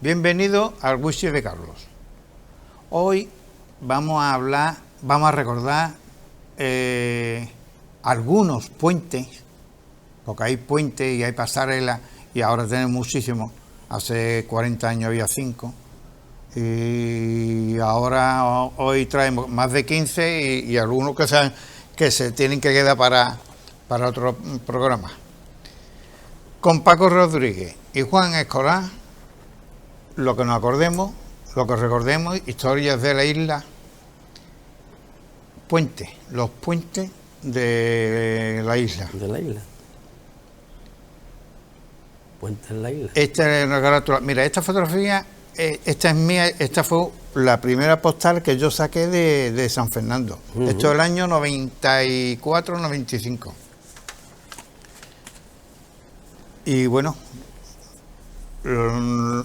Bienvenido al Whisky de Carlos. Hoy vamos a recordar algunos puentes, porque hay puentes y hay pasarelas y ahora tenemos muchísimos. Hace 40 años había 5 y ahora hoy traemos más de 15 y algunos que se tienen que quedar para otro programa. Con Paco Rodríguez y Juan Escolar, lo que nos acordemos, lo que recordemos, historias de la isla, puentes, los puentes de la isla. De la isla. Puentes en la isla. Esta es una carátula. Mira, esta fotografía, esta es mía, esta fue la primera postal que yo saqué de San Fernando. Esto es el año 94-95. Y bueno,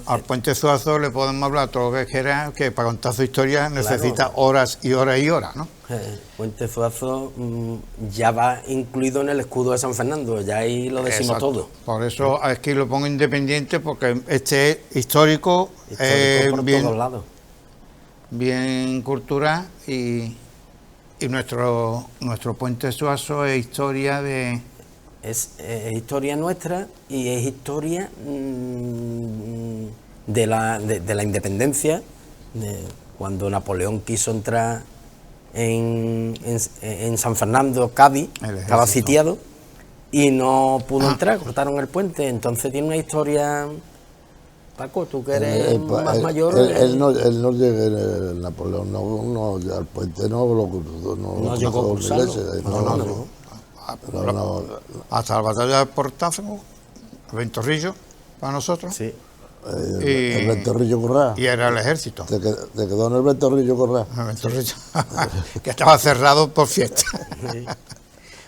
al puente Zuazo le podemos hablar todo lo que quiera, que para contar su historia necesita horas y horas y horas, ¿no? El puente Zuazo ya va incluido en el escudo de San Fernando, ya ahí lo decimos. Exacto. Todo. Por eso aquí lo pongo independiente, porque este es histórico por bien, todos lados. Bien cultural y nuestro puente Zuazo es historia de... Es historia nuestra y es historia de la independencia, cuando Napoleón quiso entrar en San Fernando, Cádiz, estaba sitiado y no pudo entrar, cortaron el puente. Entonces tiene una historia. Paco, tú que eres más mayor. Él no llega, el Napoleón no al puente no llegó a cruzarlo. No. Hasta la batalla de Portazo, Ventorrillo, para nosotros. Sí. El Ventorrillo Corrá. Y era el ejército. Te quedó en el Ventorrillo Corrá. El Ventorrillo, que estaba cerrado por fiesta. Sí.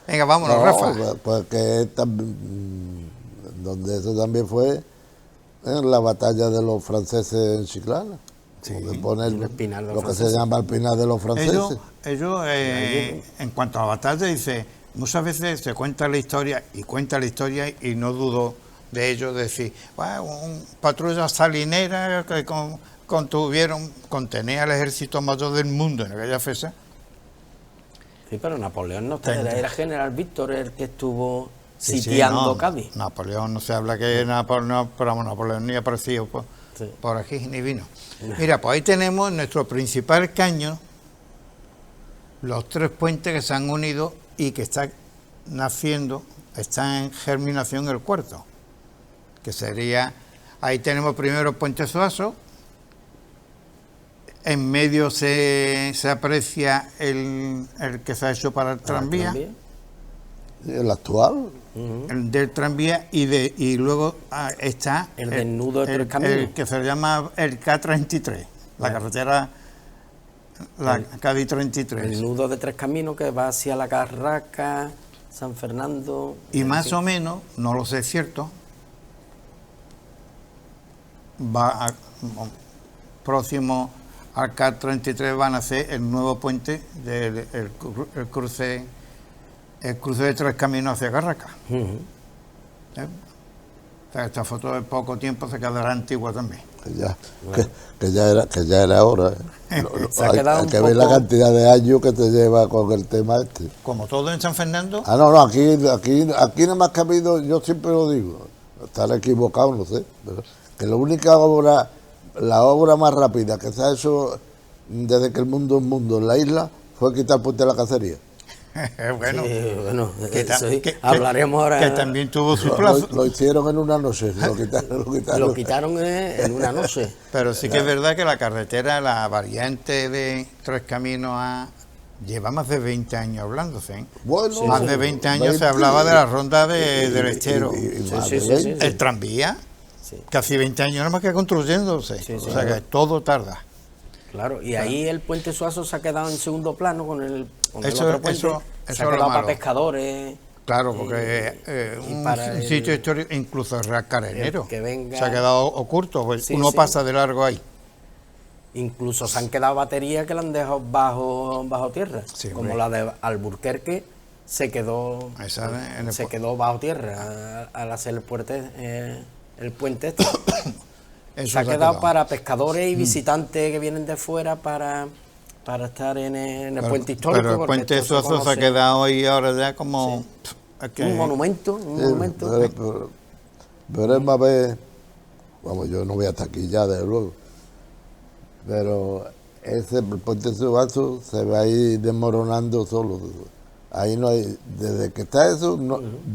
Venga, vámonos, Rafa. Pues que donde eso también fue en la batalla de los franceses en Chiclana. Sí, donde pone lo que se llama el Pinar de los franceses. Ellos en cuanto a la batalla, dice, muchas veces se cuenta la historia y no dudo de ello, decir, bueno, un patrulla salinera que contenía al ejército mayor del mundo en aquella fecha. Sí, pero Napoleón no era General Víctor el que estuvo sitiando Cádiz. Napoleón no se habla que Napoleón ni apareció por aquí ni vino. Mira, pues ahí tenemos nuestro principal caño, los 3 puentes que se han unido y que está en germinación el cuarto, que sería, ahí tenemos primero el puente Zuazo, en medio se aprecia el que se ha hecho para el tranvía. El actual. El del tranvía y luego está el desnudo de Tres Caminos, el que se llama el K33, la carretera Cádiz 33. El nudo de Tres Caminos que va hacia la Carraca, San Fernando. Y más o menos, no lo sé, es cierto, próximo al K33 van a hacer el nuevo puente del el cruce de Tres Caminos hacia Carraca. O sea, esta foto de poco tiempo se quedará antigua también. Que ya era hora. Hay que ver la cantidad de años que te lleva con el tema este. Como todo en San Fernando. No, aquí nada más que ha habido, yo siempre lo digo, estaré equivocado, no sé, pero que la única obra, la obra más rápida que se ha hecho desde que el mundo es mundo en la isla fue quitar el puente de la cacería. Bueno, hablaremos ahora. Que también tuvo su plazo. Lo hicieron en una noche, lo quitaron en una noche. Pero sí que es verdad que la carretera, la variante de Tres Caminos lleva más de 20 años hablándose. ¿eh? Bueno, más de 20 años se hablaba de la ronda del Estero. El tranvía, casi 20 años nada más que construyéndose. O sea que todo tarda. Claro, y ahí el puente Zuazo se ha quedado en segundo plano con el otro puente. Eso se ha quedado para pescadores. Claro, porque un sitio histórico, incluso el Real Carenero, se ha quedado oculto, pues uno pasa de largo ahí. Incluso se han quedado baterías que la han dejado bajo tierra, como la de Alburquerque se quedó bajo tierra al hacer el puente este. Se ha quedado para pescadores y visitantes que vienen de fuera para estar en el puente histórico. Pero el puente de Suazo se ha quedado hoy ahora ya como... Sí. Un monumento, Pero es más ver, vamos, yo no voy hasta aquí ya, desde luego, pero el puente de Suazo se va a ir desmoronando solo. Ahí no hay, desde que está eso,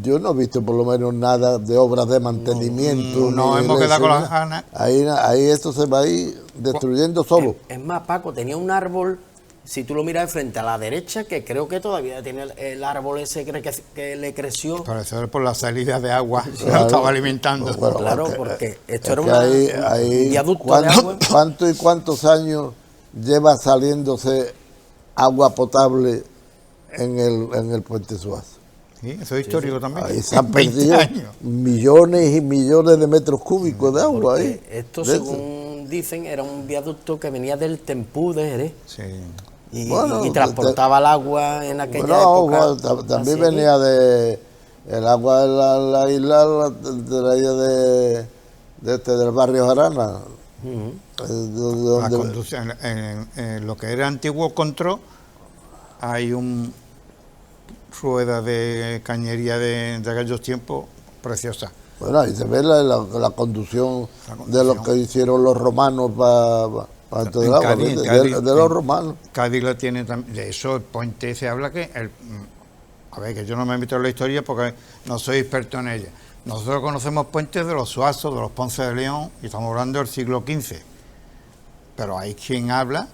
yo no he visto por lo menos nada de obras de mantenimiento. No hemos quedado con las ganas. Ahí esto se va a ir destruyendo solo. Es más, Paco, tenía un árbol, si tú lo miras de frente a la derecha, que creo que todavía tiene el árbol ese que le creció. Por eso por la salida de agua, se lo estaba alimentando. Bueno, claro, porque esto era un viaducto de agua. ¿Cuántos y cuántos años lleva saliéndose agua potable en el puente Suazo? Sí, eso es histórico también. Ahí se han 20 perdido años. millones y millones de metros cúbicos de agua. Porque esto, según dicen, era un viaducto que venía del Tempú de Jerez. Sí. Y transportaba el agua en aquella época. Bueno, también venía el agua de la isla, de la isla del barrio Jarana. La conducción, en lo que era antiguo control, hay un rueda de cañería de aquellos tiempos preciosa. Bueno, ahí se ve la conducción de lo que hicieron los romanos para todo el agua, de los romanos. Cádiz la tiene también. De eso, el puente se habla que... a ver, que yo no me meto en la historia porque no soy experto en ella. Nosotros conocemos puentes de los Suazos, de los Ponce de León, y estamos hablando del siglo XV. Pero hay quien habla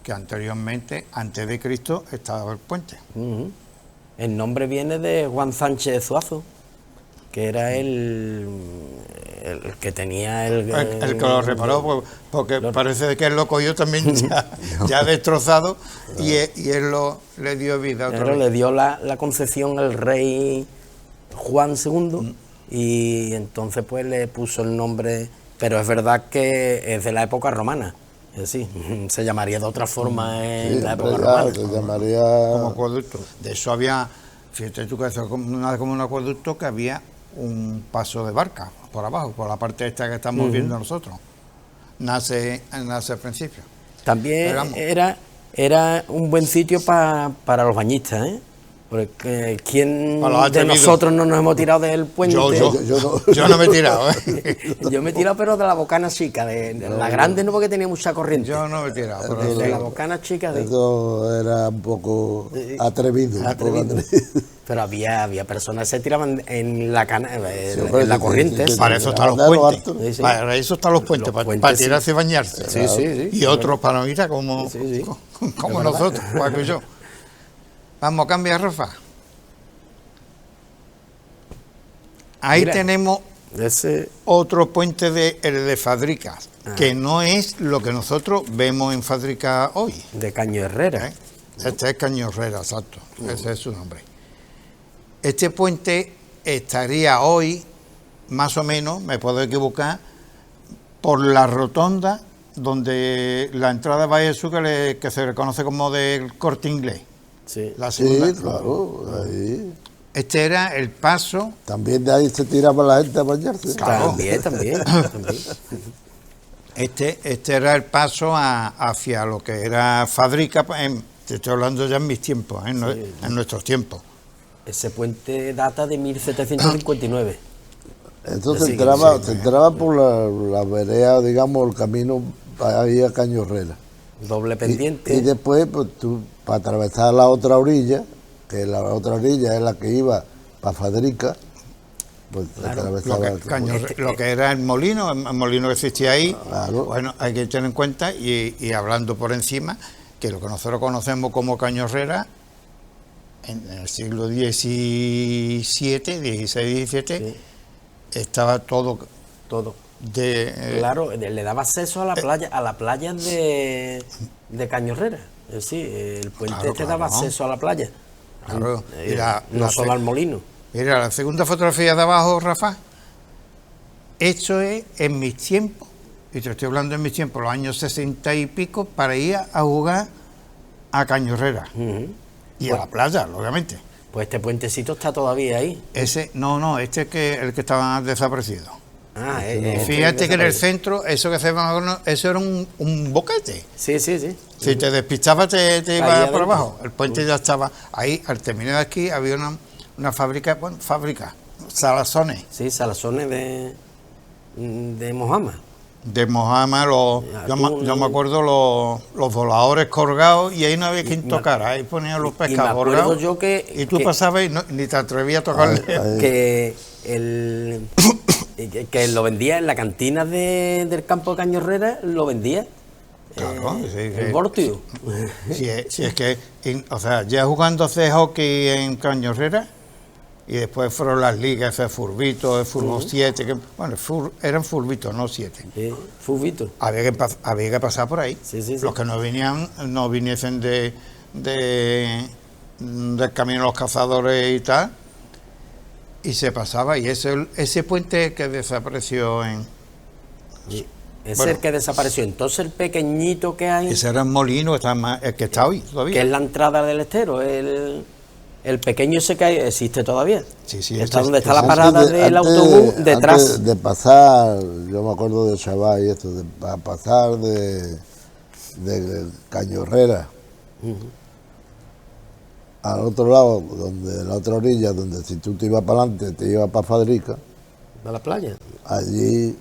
que anteriormente, antes de Cristo, estaba el puente. El nombre viene de Juan Sánchez de Zuazo, que era el que tenía el que lo reparó, porque parece que él lo cogió también ya destrozado, y él le dio vida otra vez. Le dio la concesión al rey Juan II, y entonces pues le puso el nombre, pero es verdad que es de la época romana. Es decir, se llamaría de otra forma en la época romana. Se llamaría... Como acueducto. De eso había, fíjate tú que eso como un acueducto, que había un paso de barca por abajo, por la parte esta que estamos viendo nosotros. Nace al principio. También era un buen sitio para los bañistas, ¿eh? Porque ¿quién de nosotros no nos hemos tirado del puente? Yo no me he tirado, ¿eh? Yo me he tirado, pero de la bocana chica, de la grande no, porque tenía mucha corriente. Yo no me he tirado, pero de la bocana chica. Eso era un poco atrevido. Pero había personas que se tiraban en la en la corriente. Para eso están los puentes. Para eso están los puentes, para tirarse y bañarse. Sí. Y otros para no ir como nosotros, Paco y yo. Vamos a cambiar, Rafa. Ahí tenemos otro puente el de Fadricas, que no es lo que nosotros vemos en Fadricas hoy. De Caño Herrera. Este es Caño Herrera, exacto. Ese es su nombre. Este puente estaría hoy, más o menos, me puedo equivocar, por la rotonda donde la entrada de Valle Sur, que se reconoce como del Corte Inglés. Sí. La segunda. Sí, claro, ahí. Este era el paso. También de ahí se tiraba la gente a bañarse. Claro. También. Este era el paso hacia lo que era Fadrica, te estoy hablando ya en mis tiempos, en nuestros tiempos. Ese puente data de 1759. Entonces se entraba por la vereda, digamos, el camino ahí a Caño Herrera. Doble pendiente. Y después, pues tú, para atravesar la otra orilla, que la otra orilla es la que iba para Fadrica, pues atravesaba lo que era el molino que existía ahí. Claro. Bueno, hay que tener en cuenta, y hablando por encima, que lo que nosotros conocemos como Caño Herrera, en el siglo XVI, XVII, estaba todo. Claro, le daba acceso a la playa de Caño Herrera. Es decir, el puente te daba acceso a la playa. Claro. No solo al molino. Mira, la segunda fotografía de abajo, Rafa, esto es en mis tiempos, y te estoy hablando en mis tiempos, los años 60 y pico, para ir a jugar a Caño Herrera. Y a la playa, obviamente. Pues este puentecito está todavía ahí. Este es el que estaba desaparecido. Fíjate que en el centro, eso que se llama, eso era un boquete. Sí. Si te despistabas, te Caía ibas por dentro. abajo. El puente ya estaba ahí. Al terminar de aquí había una fábrica, salazones. Sí, salazones de Mojama. De Mojama, yo me acuerdo los voladores colgados y ahí no había quien tocara, ahí ponían los pescados Y me acuerdo colgados. yo Y tú pasabas y ni te atrevías a tocarle. Que lo vendía en la cantina del campo de Cañorrera, lo vendía. Claro, sí, El Bortio. Si es que, o sea, ya jugando a hacer hockey en Cañorrera y después fueron las ligas, ese Furbito, el Furbo 7, que, bueno, eran Furbitos, no 7. Sí, Fubito. Había que pasar por ahí. Sí. Los que no viniesen del camino de los cazadores y tal, y se pasaba, y ese puente que desapareció Es el que desapareció. Entonces el pequeñito que hay, ese era el molino, el que está hoy todavía. que es la entrada del estero, el pequeño ese que hay, existe todavía. Sí, Está donde está Pues la parada del autobús, detrás. Antes de pasar, yo me acuerdo de Chaval y esto, de pasar de Cañorrera al otro lado, donde la otra orilla, donde si tú te ibas para adelante, te ibas para Fadrica, ¿De la playa? allí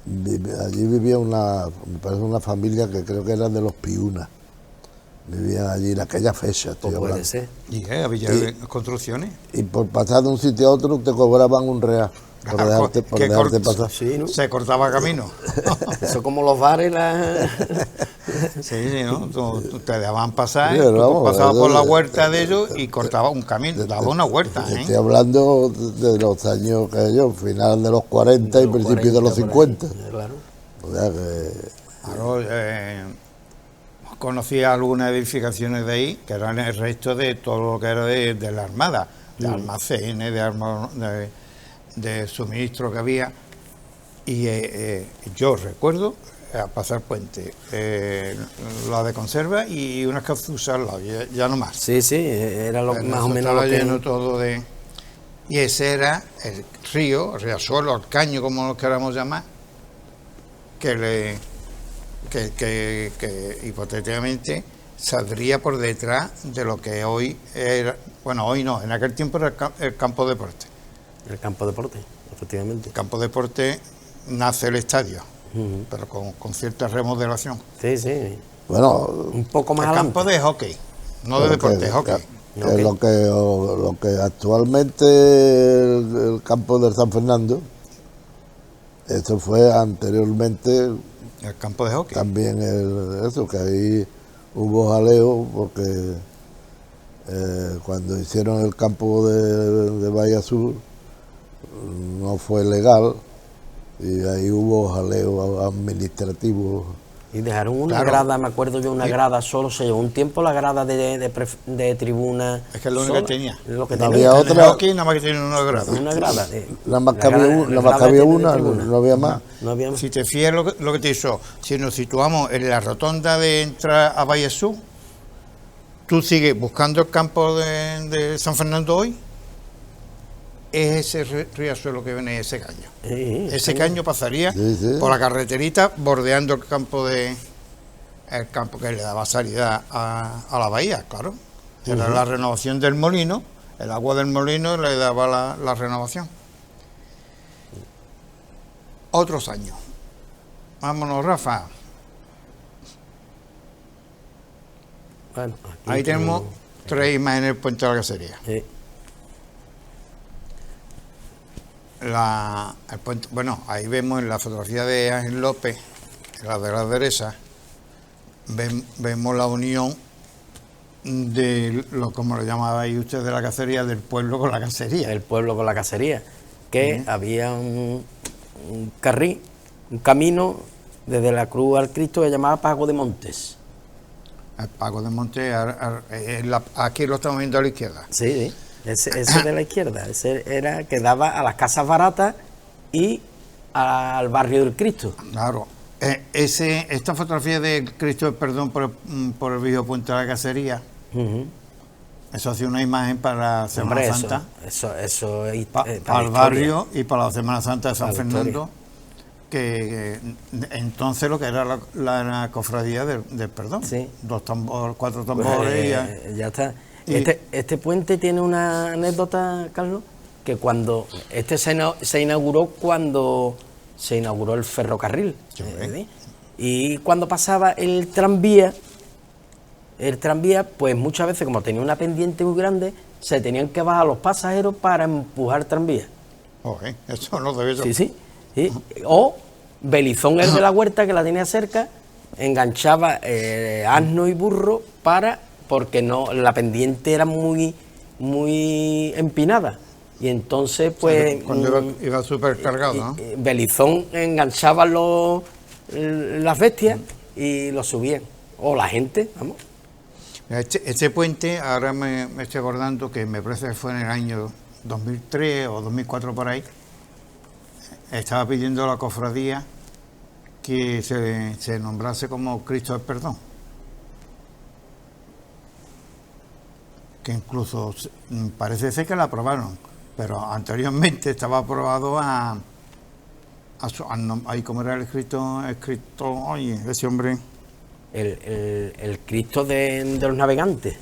vivía me parece una familia que creo que era de los Piunas. Vivían allí en aquella fecha, estoy Pues puede hablando. ser. Y había construcciones. Y por pasar de un sitio a otro te cobraban un real por dejarte pasar. Sí, ¿no? Se cortaba camino. Eso como los bares, Sí, ¿no? Tú te dejaban pasar, Sí, tú vamos, pasabas eso- por la huerta de ellos y cortaba un camino, daba una huerta, Estoy ¿eh? hablando de los años que yo, final de los 40 y principio de los 50. Claro. O sea que Claro, conocía algunas edificaciones de ahí, que eran el resto de todo lo que era de la Armada, de almacenes, de suministro que había. Y yo recuerdo pasar puente, la de conserva y unas cafusas al lado, ya no más. Sí, era lo, Pero más o eso menos lo estaba que... lleno todo de... Y ese era el río, el riachuelo, el caño, como lo queramos llamar, que hipotéticamente saldría por detrás de lo que hoy era... Bueno, hoy no, en aquel tiempo era el campo deporte. El campo deporte, efectivamente. El campo deporte nace el estadio, pero con cierta remodelación. Sí. bueno, Un poco más El adelante. campo de hockey, no de deporte, de hockey. que lo que actualmente el campo del San Fernando, esto fue anteriormente El campo de hockey. también eso, que ahí hubo jaleo porque cuando hicieron el campo de Bahía Sur no fue legal y ahí hubo jaleo administrativo. Y dejaron una Claro. grada, me acuerdo yo, una Sí. grada solo, se llevó un tiempo la grada de tribuna. Es que es lo único sola, que tenía. es lo que No tenía. había En el otra- hockey nada más que tiene una grada. Una grada. Nada más la que había grada- una, la nada más que grada había de una, tribuna. no había más. No había más. Si te fías lo que te hizo, si nos situamos en la rotonda de entrar a Valle Sur, tú sigues buscando el campo de San Fernando hoy, es ese riachuelo que viene ese caño. Sí, Ese caño pasaría Sí. por la carreterita bordeando el campo que le daba salida a la bahía, claro. Era la renovación del molino, el agua del molino le daba la renovación. Otros años. Vámonos, Rafa. Bueno, aquí Ahí tenemos 3 imágenes del puente de la cacería. Sí. El puente, bueno, ahí vemos en la fotografía de Ángel López, en la de la derecha, vemos la unión de como lo llamabais usted, de la cacería, del pueblo con la cacería. El pueblo con la cacería, que había un carril, un camino desde la Cruz al Cristo que se llamaba Pago de Montes. El Pago de Monte, aquí lo estamos viendo a la izquierda. Sí, ese de la izquierda, ese era que daba a las casas baratas y al barrio del Cristo. Claro. Esta fotografía del Cristo del Perdón por el viejo puente de la cacería, Eso ha sido una imagen para Semana Hombre, Santa, eso es para el historia. barrio y para la Semana Santa de San Para la Fernando, que entonces lo que era la cofradía del perdón. Sí. 4 Pues, tambores ya está. y- Este puente tiene una anécdota, Carlos, que cuando se inauguró cuando se inauguró el ferrocarril. Y cuando pasaba el tranvía, pues muchas veces, como tenía una pendiente muy grande, se tenían que bajar los pasajeros para empujar el tranvía. Joder, eso no debe ser. Sí. O Belizón, el de la Huerta, que la tenía cerca, enganchaba asno y burro porque no, la pendiente era muy empinada. Y entonces, pues. Cuando iba súper cargado, ¿no? Belizón enganchaba las bestias y los subían. O la gente, vamos. Este puente, ahora me estoy acordando que me parece que fue en el año 2003 o 2004 por ahí, estaba pidiendo a la cofradía que se nombrase como Cristo del Perdón. Que incluso parece ser que la aprobaron, pero anteriormente estaba aprobado ahí como era el escrito, oye, ese hombre... El Cristo de los navegantes,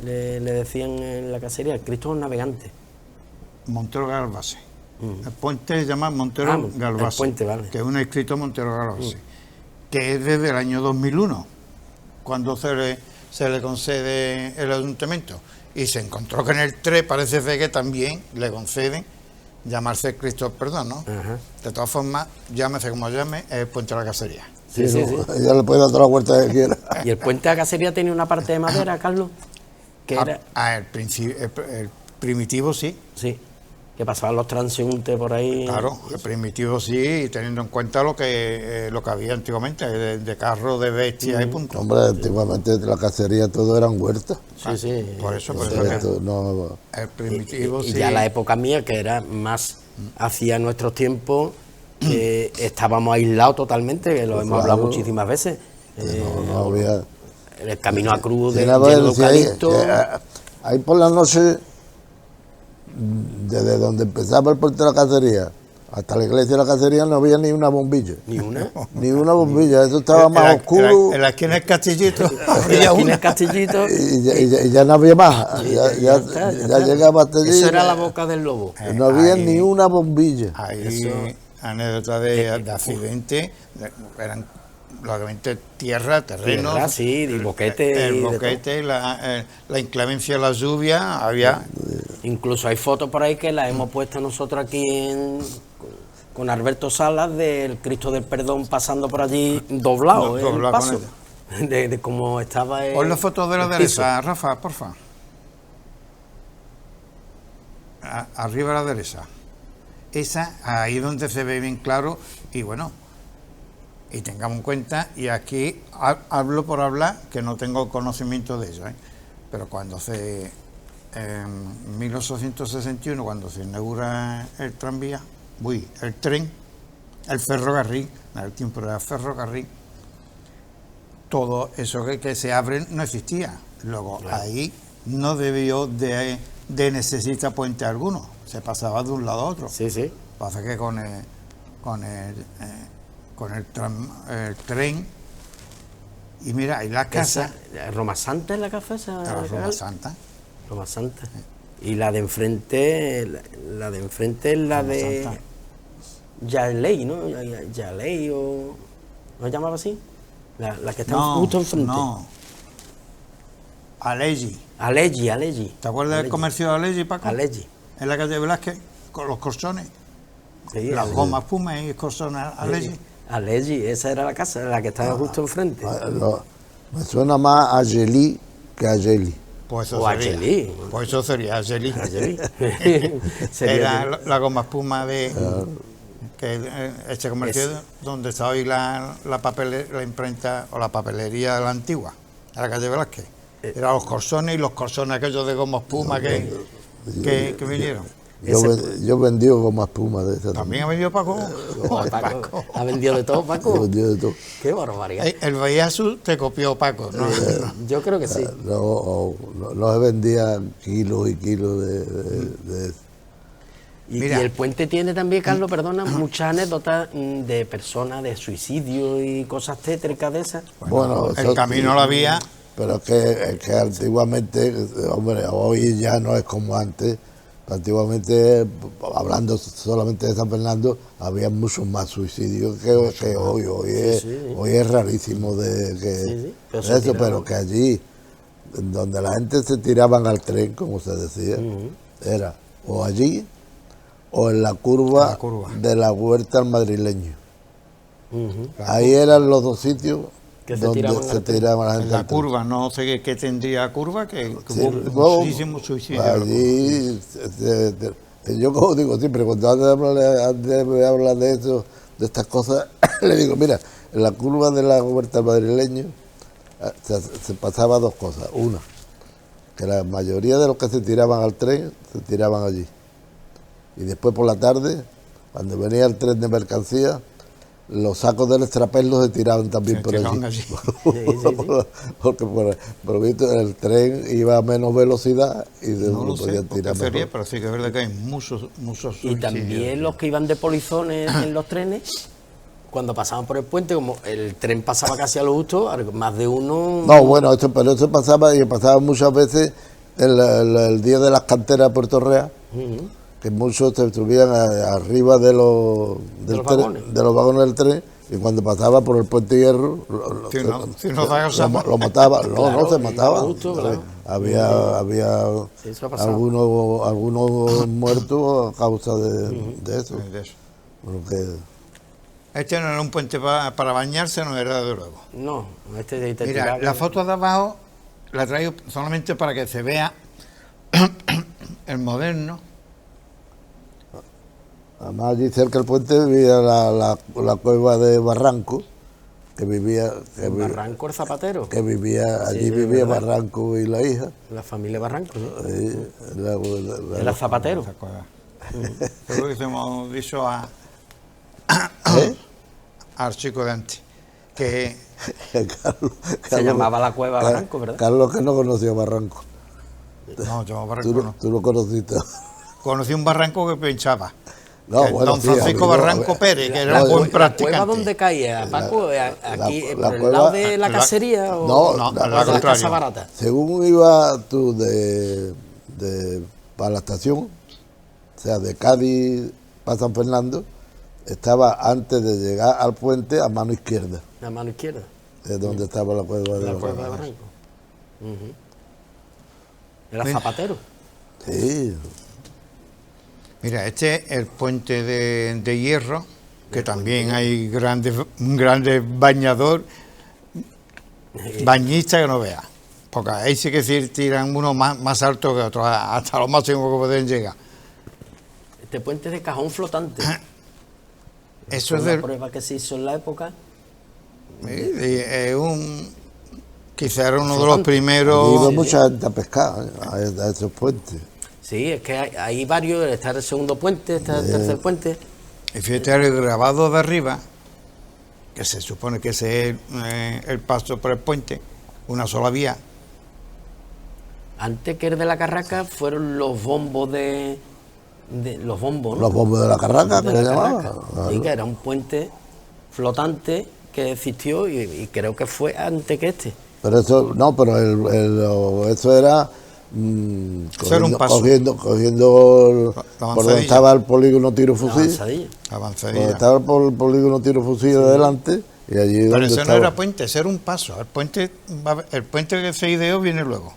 le decían en la cacería, el Cristo de los navegantes. Montero Galvase. El puente se llama Montero Galvase, el puente, vale. que es un escrito Montero Galvase, que es desde el año 2001, cuando se le concede el ayuntamiento, y se encontró que en el 3 parece ser que también le conceden llamarse Cristo del Perdón, ¿no? Ajá. De todas formas, llámese como llame, es el puente de la cacería. Sí. Ya le puede dar toda la vuelta que quiera. Y el puente de la cacería tenía una parte de madera, Carlos, que era... El primitivo sí. Sí, que pasaban los transeúntes por ahí. Claro, el primitivo sí, teniendo en cuenta lo que había antiguamente, de carro, de bestias y punto. Hombre, antiguamente la cacería todo eran huertas. Sí. Por eso Esto no- el primitivo Y sí. ya la época mía, que era más hacia nuestros tiempos, estábamos aislados totalmente, que lo hemos Claro. hablado muchísimas veces. no había... El camino a cruz de Era lleno de bueno, sí, ahí, eucalipto. ahí por la noche, desde donde empezaba el puente de la cacería hasta la iglesia de la cacería, no había ni una bombilla. Ni una. Ni una bombilla, eso estaba más oscuro En la esquina del Castillito En la había esquina una. del Castillito. y ya no había más. Ya está. llegaba hasta allí. Eso era la boca del lobo. No había Ahí- ni una bombilla. Ahí, Eso- anécdotas de accidente, eran lógicamente tierra, terreno. Tierra, sí, y boquete y El de boquete, la inclemencia de la lluvia, había. Incluso hay fotos por ahí que las hemos puesto nosotros aquí con Alberto Salas del Cristo del Perdón pasando por allí doblado, el Doblado con paso. De cómo estaba el. Pon la foto de la el derecha, piso. Rafa, porfa. Arriba a la derecha. Esa, ahí donde se ve bien claro, y bueno, y tengamos en cuenta, y aquí hablo por hablar, que no tengo conocimiento de ello, pero cuando en 1861, cuando se inaugura el tranvía, el tren, el ferrocarril, en el tiempo era ferrocarril, todo eso que se abre no existía. Luego, Claro. ahí no debió de necesitar puente alguno, se pasaba de un lado a otro. Sí. Pasa que con el tren, y mira, y las casas, Roma Santa es la casa esa. la Roma Santa, Roma Santa. Y la de enfrente, la de enfrente es la Roma de Santa. Yaley, ¿no? Yaley o... ¿no se llamaba así? La que está justo enfrente. No, Alegi. Alegi. ¿Te acuerdas del comercio de Alegi, Paco? Alegi. En la calle Velázquez, con los corsones, Sí, las Alegi. gomas Puma y corsones Alegi. Alegi, esa era la casa, la que estaba justo enfrente. Me suena más a Gelí que a Gelí. Pues eso O sería. Ageli. Pues eso sería Ageli. Alegi. Era la goma espuma de este comercio donde está hoy la imprenta o la papelería de la antigua, en la calle Velázquez. Eran los corsones y los corsones aquellos de goma espuma que vinieron. Yo vendí goma espuma de esa. ¿También ha vendido Paco? Paco. ¿Ha vendido de todo, Paco? Yo vendí de todo. Qué barbaridad. El Bahía Azul te copió Paco, ¿no? Yo creo que sí. No se vendían kilos y kilos de eso. Y Mira. el puente tiene también, Carlos, perdona, muchas anécdotas de personas, de suicidio y cosas tétricas de esas. Bueno, el eso camino sí, la vía. Pero es que antiguamente, hombre, hoy ya no es como antes. Antiguamente, hablando solamente de San Fernando, había muchos más suicidios que hoy. Hoy es rarísimo pero que allí, donde la gente se tiraban al tren, como se decía, era o allí o en la curva de la Huerta al Madrileño. Ahí eran los dos sitios que donde se tiraban la gente. En la al tren. curva, no sé qué tendría curva, que Sí, hubo muchísimos suicidios. Allí, yo como digo siempre, cuando antes me habla de eso, de estas cosas, le digo, mira, en la curva de la Huerta Madrileño se pasaba dos cosas. Una, que la mayoría de los que se tiraban al tren, se tiraban allí. Y después por la tarde, cuando venía el tren de mercancía, los sacos del extraperlo se tiraban también Se por tiraban allí. allí. Porque por visto el tren iba a menos velocidad y No lo lo sé, podían porque tirar sería, mejor. pero sí que es verdad que hay muchos Y suicidios. también los que iban de polizones en los trenes, cuando pasaban por el puente, como el tren pasaba casi a lo justo, más de uno... No, bueno, pero eso pasaba y pasaba muchas veces el día de las canteras de Puerto Real, que muchos se subían arriba de los vagones del tren, y cuando pasaba por el puente de hierro lo mataba. Claro, No se mataba. justo, claro. Había Sí, eso ha pasado. algunos muertos a causa de eso. De eso. Bueno, que- Este no era un puente para bañarse, no era de luego. No, este te Mira, tiraba- la foto de abajo la traigo solamente para que se vea el moderno. Además, allí cerca del puente vivía la cueva de Barranco, que vivía... Barranco el Zapatero, allí sí, vivía ¿verdad? Barranco y la hija. la familia Barranco, ¿no? La Era Zapatero. ¿Se acuerda? Fue lo que se hemos dicho al chico de antes, que Se llamaba la cueva Barranco, ¿verdad? Carlos, que no conocía Barranco. no, yo Barranco no. Tú lo conociste. Conocí un barranco que pinchaba. No, Que bueno, don sí, Francisco amigo, Barranco a ver, Pérez, que la- era un la- buen ¿La practicante. cueva dónde caía, Paco? ¿Aquí, la por el cueva- lado de la la- cacería no, o no, de al la contrario. Casa Barata? Según iba tú para la estación, o sea, de Cádiz para San Fernando, estaba antes de llegar al puente a mano izquierda, La mano izquierda, es donde estaba la cueva de la Barranco. cueva de Barranco. Ujú. Era Mira. Zapatero. Sí, Mira, este es el puente de hierro, que también hay un grande bañador, bañista que no vea. Porque ahí sí que sí tiran uno más alto que otros, hasta lo máximo que pueden llegar. Este puente es de cajón flotante. Eso es Fue del, una prueba que se hizo en la época. quizá era uno de los Flotante. iba primeros. mucha gente a pescar a esos puentes. Sí, es que hay varios, está el segundo puente, está el tercer puente. Y fíjate el grabado de arriba, que se supone que ese es el paso por el puente, una sola vía. Antes que el de la Carraca fueron los bombos los bombos, ¿no? Los bombos de la Carraca, que De le la llamaban. Carraca. Claro. Sí, que era un puente flotante que existió y creo que fue antes que este. Pero eso, no, pero eso era Eso era un paso. cogiendo La por donde avanzadilla. estaba el polígono tiro fusil, Avanzadilla. donde Avanzadilla. estaba el polígono tiro fusil adelante, y allí Pero donde ese no estaba. era puente, ese era un paso. El puente que se ideó viene luego.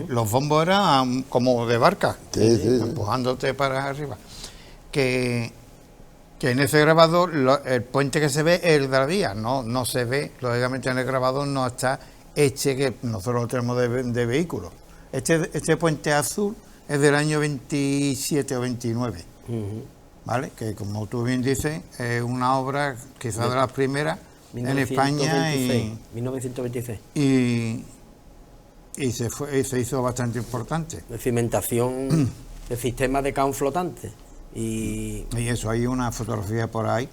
Los bombos eran como de barca, Sí, sí, sí. empujándote para arriba. Que en ese grabador el puente que se ve es el de la vía, no se ve, lógicamente en el grabador no está que nosotros lo tenemos de vehículos. Este puente azul es del año 27 o 29, ¿vale? Que como tú bien dices, es una obra quizás de las primeras en España 1926. y se hizo bastante importante. De cimentación el sistema de caón flotante. Y eso, hay una fotografía por ahí,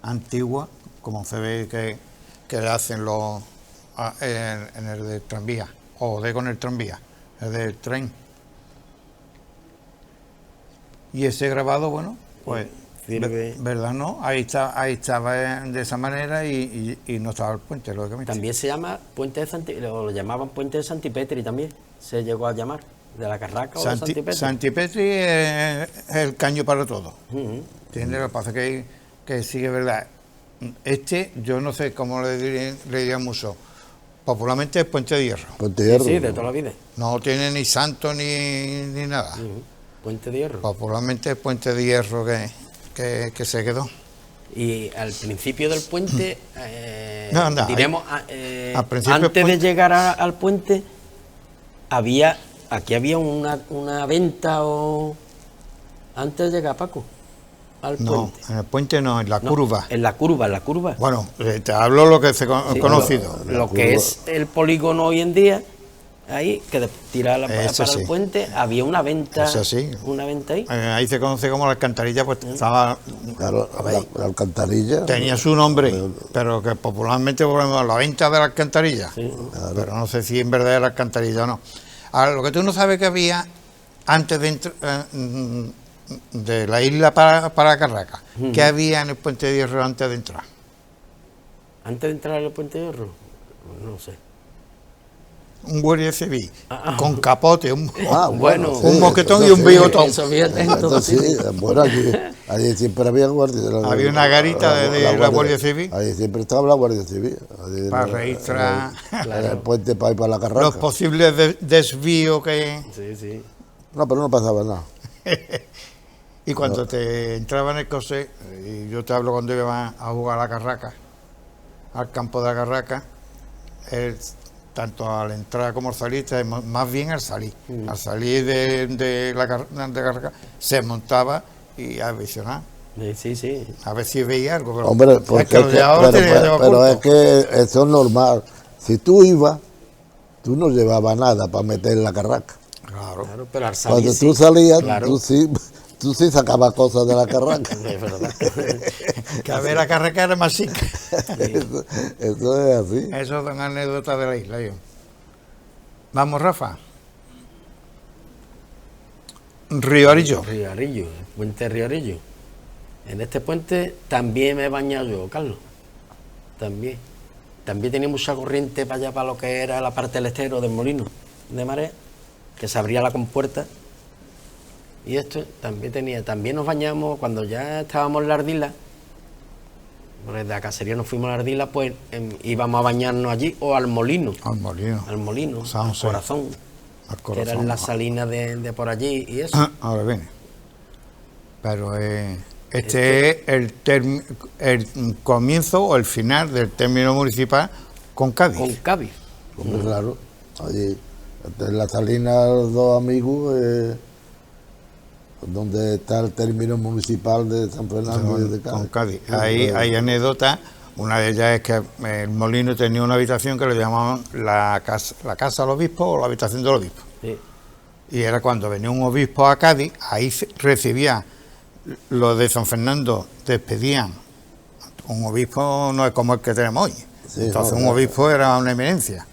antigua, como se ve que le hacen en el del tranvía, o con el tranvía, el del tren. Y ese grabado, bueno, pues, sirve. ¿verdad? No, ahí estaba de esa manera y no estaba el puente, lógicamente. También se llama Puente de lo llamaban Puente de Santipetri también, se llegó a llamar, de la Carraca o de Santipetri. Santipetri es el caño para todo. ¿Entiendes? Lo que pasa es que sí que es verdad. Yo no sé cómo le dirían mucho. Popularmente es Puente de Hierro. Puente de Hierro. Sí, de toda la vida. No tiene ni santo ni nada. Puente de Hierro. Popularmente es Puente de Hierro que se quedó. Y al principio del puente, diremos, al principio antes de llegar al puente, aquí había una venta o antes de llegar, Paco, al puente. No, en el puente no, en la curva. En la curva. Bueno, te hablo lo que se conocido. Lo que es el polígono hoy en día, ahí, que tirar para sí. el puente, había una venta. Eso sí. Una venta ahí. Ahí se conoce como la alcantarilla, pues estaba. Claro, la alcantarilla. Tenía su nombre, pero que popularmente volvemos a la venta de la alcantarilla. Sí. Claro. Pero no sé si en verdad era alcantarilla o no. Ahora, lo que tú no sabes que había antes de la isla para Carraca, ¿qué había en el puente de Hierro antes de entrar? Antes de entrar al puente de Hierro, no sé. Un guardia civil con capote, un moquetón y un bigotón. Eso, fíjate, entonces, Sí, bueno, allí siempre había guardia. Había una garita de la Guardia Civil. Allí siempre estaba la Guardia Civil. Para registrar el puente para ir para la Carraca. los posibles desvíos que... Sí. No, pero no pasaba nada. Y cuando te entraba en el coche, y yo te hablo cuando iba a jugar a la Carraca, al campo de la Carraca, tanto al entrar como al salir, más bien al salir. Al salir de Carraca, se montaba y a visionar. Sí. A ver si veía algo. Pero Hombre, pero es que eso es normal. Si tú ibas, tú no llevabas nada para meter en la Carraca. Claro. Pero al salir, Cuando tú salías, claro. tú sí sacabas cosas de la Carraca. Es verdad. Que a ver la Carraca era más chica. Eso es así. Eso son anécdotas de la isla. Vamos, Rafa. Río Arillo. El puente de Río Arillo. En este puente también me he bañado yo, Carlos. También tenía mucha corriente para allá, para lo que era la parte del estero del molino de marea, que se abría la compuerta. Y esto también nos bañamos cuando ya estábamos en la Ardila, porque de la cacería nos fuimos a la Ardila, pues íbamos a bañarnos allí o al molino. Al molino. Al corazón. Que eran las salinas de por allí y eso. Ahora viene. Pero este es el comienzo o el final del término municipal con Cádiz. Con Cádiz. Hombre, claro. Allí, en la salina, los dos amigos, donde está el término municipal de San Fernando y de Cádiz. Con Cádiz. Ahí hay anécdotas. Una de ellas es que el molino tenía una habitación que le llamaban la casa del obispo o la habitación del obispo. Sí. Y era cuando venía un obispo a Cádiz, ahí recibía los de San Fernando, despedían. Un obispo no es como el que tenemos hoy. Sí, entonces no, un obispo era una eminencia.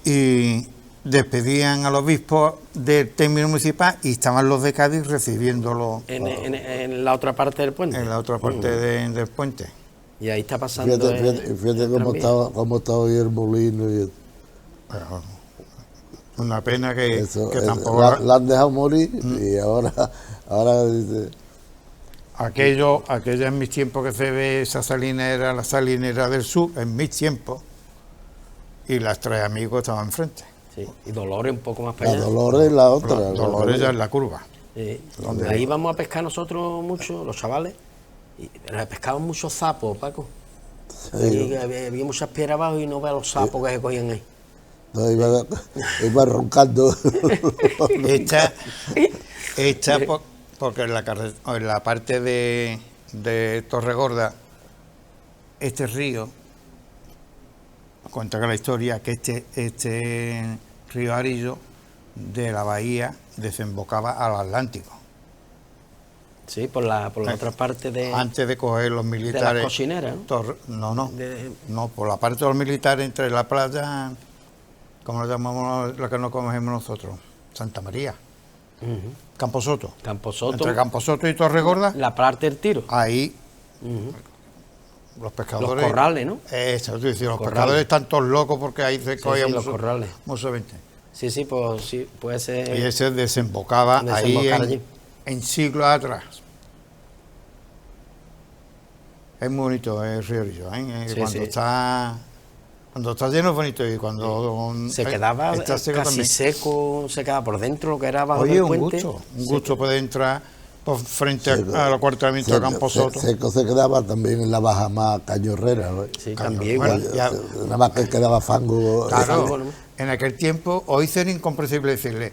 Y despedían al obispo del término municipal y estaban los de Cádiz recibiéndolo En la otra parte del puente. en la otra parte del puente. Y ahí está pasando. Fíjate cómo está hoy el molino. Pero una pena que tampoco... La han dejado morir y ahora dice... Aquello en mis tiempos que se ve, esa salina era la salinera del sur, en mis tiempos, y las tres amigos estaban enfrente. Sí. Y Dolores un poco más para La allá. Dolores la otra. Dolores ya en la curva. Sí. ¿Dónde? Ahí íbamos a pescar nosotros mucho, los chavales, y pescaban muchos sapos, Paco. Sí. Y había muchas piedras abajo y no veo los sapos que se cogían ahí. No, iba roncando. Porque en la parte de Torregorda, este río, cuenta que la historia que este río Arillo de la bahía desembocaba al Atlántico. Sí, por la otra parte de... Antes de coger los militares... De las cocineras, ¿no? No, por la parte de los militares entre la playa, ¿cómo lo llamamos la que no conocemos nosotros? Santa María. Camposoto. Entre Camposoto y Torregorda. La parte del Tiro. Ahí, los pescadores... Los corrales, ¿no? Eso, los pescadores están todos locos porque ahí se cogía los corrales. mucho 20. Sí, pues sí, puede ser... Y ese desembocaba ahí en siglos atrás. Es muy bonito el río Río, ¿eh? Cuando está lleno es bonito y cuando se quedaba está seco casi también. Seco, se quedaba por dentro lo que era bajo Oye, del puente. un gusto poder entrar por frente al acuartelamiento de Camposoto. Seco se quedaba también en la bajamar Cañorrera, ¿no? Sí, también. Nada más que quedaba fango. Claro, en aquel tiempo, hoy sería incomprensible decirle,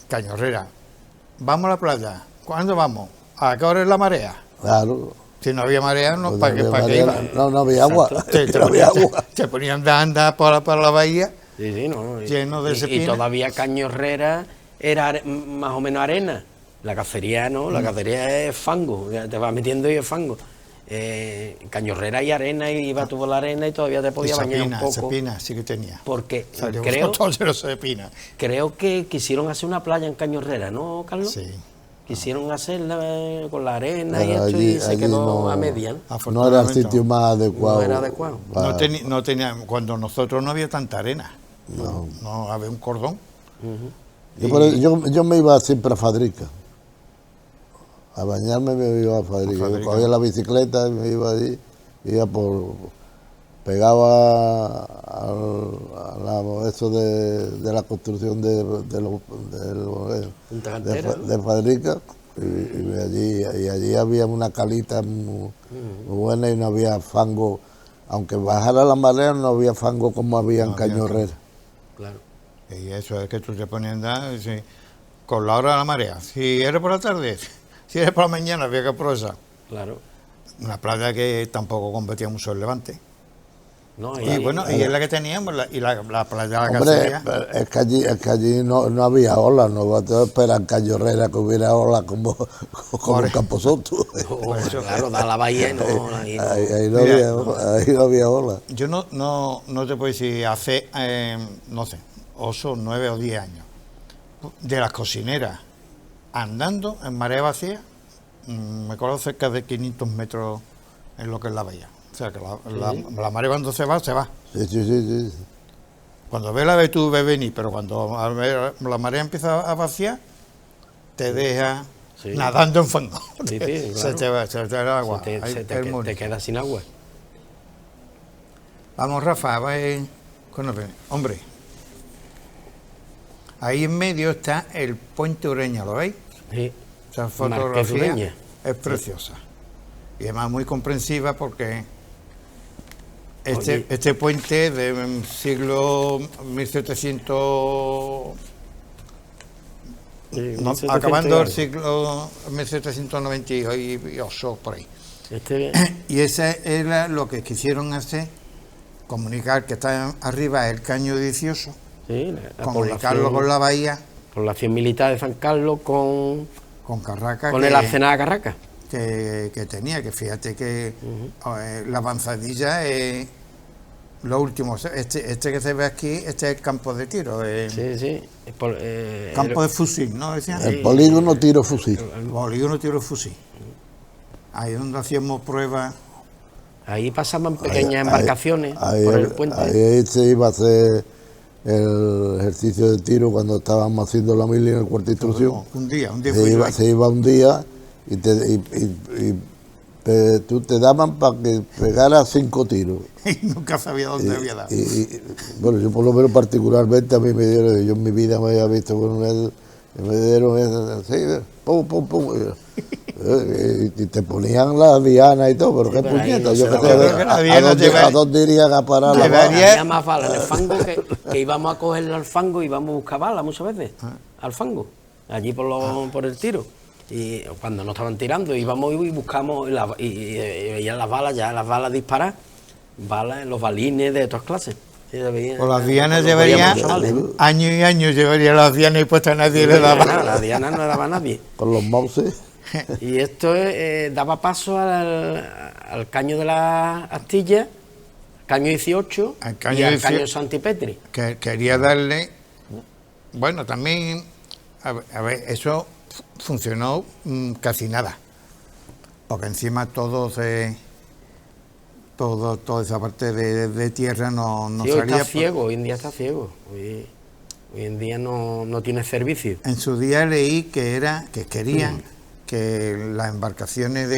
Cañorrera, vamos a la playa, ¿cuándo vamos? ¿A qué hora es la marea? Claro. Si no había marea, no, ¿para qué iba? No había agua. Te ponían de andar para la bahía, lleno de ese y todavía Cañorrera era más o menos arena. La cacería no, la cacería es fango, te vas metiendo y es fango. Cañorrera y arena, y iba tú por la arena y todavía te podías bañar un poco. Sapina sí que tenía. Porque creo que quisieron hacer una playa en Cañorrera, ¿no, Carlos? Sí. Quisieron hacerla con la arena y esto, y se quedó a media, ¿no? No era el sitio más adecuado. No era adecuado. No tenía, cuando nosotros no había tanta arena. No había un cordón. Yo me iba siempre a Fadrica. A bañarme me iba a Fadrica. Yo cogía la bicicleta y me iba allí. Pegaba eso de la construcción de Fadrica, y allí había una calita muy buena y no había fango. Aunque bajara la marea, no había fango como había en Cañorrera. Claro. Y eso es que tú te ponías a andar con la hora de la marea. Si era por la tarde, si era por la mañana, había que aprovechar. Claro. Una playa que tampoco competía mucho el Levante. No, y es la que teníamos, la playa de la Cacería. Es que allí no había olas, no vas a esperar en Cañorrera que hubiera olas como en Camposoto. Claro, da la bahía y ahí no había olas. Yo no te puedo decir, hace, no sé, 8, 9 o 10 años, de las cocineras, andando en marea vacía, me acuerdo cerca de 500 metros en lo que es la bahía. O sea, que la marea cuando se va, se va. Sí. Cuando ves tú ves venir, pero cuando la marea empieza a vaciar, te deja nadando en fango. Sí, claro. Se te va el agua. Te quedas sin agua. Vamos, Rafa, hombre. Ahí en medio está el puente Ureña, ¿lo veis? Sí. Esa fotografía es preciosa. Y además muy comprensiva porque este puente del siglo 1700, acabando el siglo 1798, por ahí. Y ese era lo que quisieron hacer, comunicar que está arriba el caño 18, comunicarlo con la bahía. Población militar de San Carlos con Carraca. Con el arsenal de Carraca. Que tenía, que fíjate que la avanzadilla es lo último. Este que se ve aquí, este es el campo de tiro. Campo de fusil, ¿no? Decían. El polígono tiro fusil. El polígono tiro fusil. Ahí es donde hacíamos pruebas. Ahí pasaban pequeñas embarcaciones por el puente. Ahí se iba a hacer el ejercicio de tiro cuando estábamos haciendo la mili en el cuarto de instrucción. Un día se iba un día y tú te daban para que pegara 5 tiros. Y nunca sabía dónde había dado. Bueno, yo por lo menos particularmente a mí me dieron, yo en mi vida me había visto con me dieron así, pum, pum, pum. Y te ponían la diana y todo, pero qué puñeta. Yo que sé, ¿a dónde irían a parar la bala? Había más balas en el fango que íbamos a coger al fango y íbamos a buscar balas muchas veces, al fango, allí por el tiro. Y cuando nos estaban tirando íbamos y buscamos y veían las balas, ya las balas disparar, balas, los balines de todas clases. Sí, se veía, Pues las dianas los llevarían veíamos solares. años y años, llevaría las dianas y puestas nadie le daba. La diana no daba a nadie. Con los mouses. Y esto daba paso al caño de la Astilla, caño 18 Al caño y al 18. caño Santipetri. Que quería darle, bueno, también, a ver, eso funcionó casi nada, porque encima toda esa parte de tierra no Sí, hoy salía. está ciego, hoy en día está ciego. Hoy en día no tiene servicio. En su día leí que querían que las embarcaciones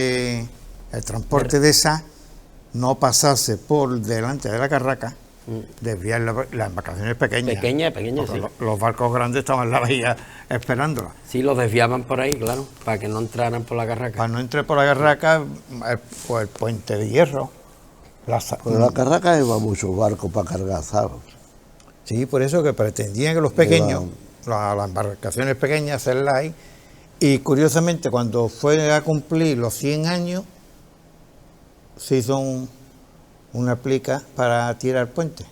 el transporte de esa no pasase por delante de la carraca, desviar las embarcaciones pequeñas. Pequeña, Porque sí. los barcos grandes estaban en la bahía esperándola. Sí, los desviaban por ahí, claro, para que no entraran por la carraca. Para no entrar por la carraca, pues el puente de hierro. Pero la carraca iba muchos barcos para cargar, ¿sabes? Sí, por eso que pretendían que los pequeños, las embarcaciones pequeñas, hacerlas ahí. Y curiosamente, cuando fue a cumplir los 100 años, se hizo una plica para tirar el puente.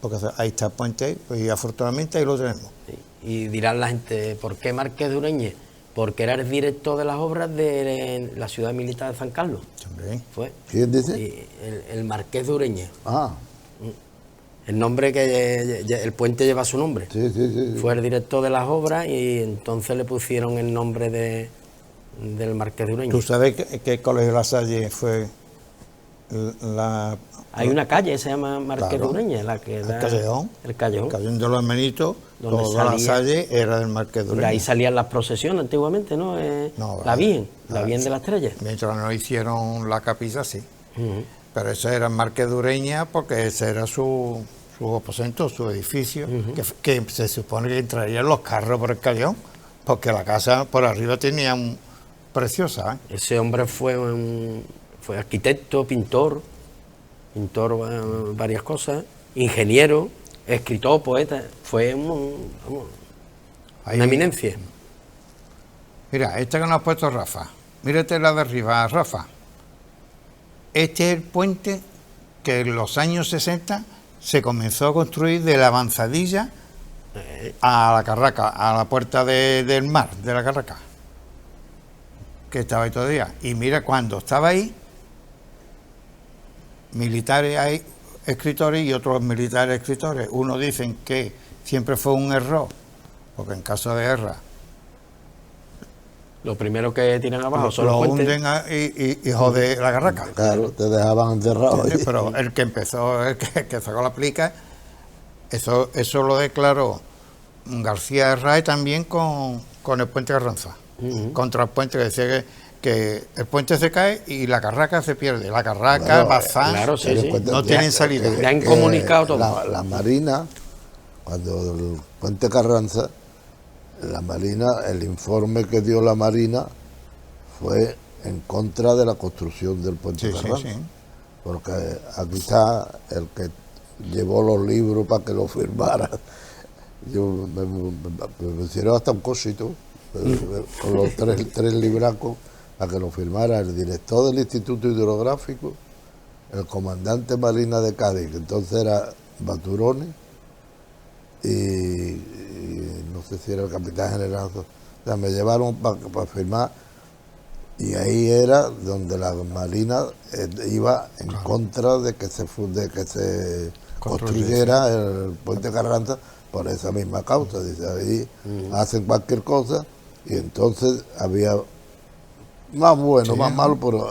Porque ahí está el puente, pues, y afortunadamente ahí lo tenemos. Sí. Y dirán la gente, ¿por qué Marqués de Ureñe? Porque era el director de las obras de la ciudad militar de San Carlos. Hombre. Fue. ¿Quién dice? Y el Marqués de Ureñe. Ah, El nombre el puente lleva su nombre. sí. Fue el director de las obras y entonces le pusieron el nombre del Marqués de Ureña. ¿Tú sabes qué colegio La Salle fue la... Hay una calle, se llama Marqués Claro. de Ureña, la que da... El Callejón. El Callejón. El Callejón de los Hermanitos, Donde toda La salía- Salle era del Marqués de De Ureña. ahí salían las procesiones antiguamente, ¿no? No, la Virgen, la- la Virgen de la Estrella. Mientras no hicieron la capilla, sí. Ujú. Pero ese era el Marqués de Ureña porque ese era su aposento, su edificio, que se supone que entrarían los carros por el callejón, porque la casa por arriba tenía preciosa, ¿eh? Ese hombre fue arquitecto, pintor varias cosas, ingeniero, escritor, poeta, fue Ahí- una eminencia. Mira, esta que nos ha puesto Rafa, mírate la de arriba, Rafa. Este es el puente que en los años 60 se comenzó a construir de la avanzadilla a la carraca, a la puerta del mar, de la carraca, que estaba ahí todavía. Y mira, cuando estaba ahí, militares hay escritores y otros militares escritores. Unos dicen que siempre fue un error, porque en caso de guerra Lo primero que tiran abajo son lo los puentes. hunden y jode la carraca. Claro, te dejaban encerrado. Sí, pero el que empezó, el que sacó la plica, eso lo declaró García Herrera también con el puente Carranza. Contra el puente, que decía que el puente se cae y la carraca se pierde. La carraca, Claro, Bazán, claro, sí, Ten en sí. cuenta no que- tienen salida. Le han comunicado todo. La Marina, cuando el puente Carranza, la Marina, el informe que dio la Marina fue en contra de la construcción del puente Sí, sí, Carranza. sí. Porque aquí está el que llevó los libros para que lo firmara. Yo me hicieron hasta un cosito con los tres libracos para que lo firmara el director del Instituto Hidrográfico, el comandante Marina de Cádiz, que entonces era Baturone, y no sé si era el capitán general. O sea, me llevaron para firmar, y ahí era donde la Marina iba en contra de que se construyera el puente Carranza por esa misma causa. Dice, ahí hacen cualquier cosa, y entonces había más bueno, más malo, pero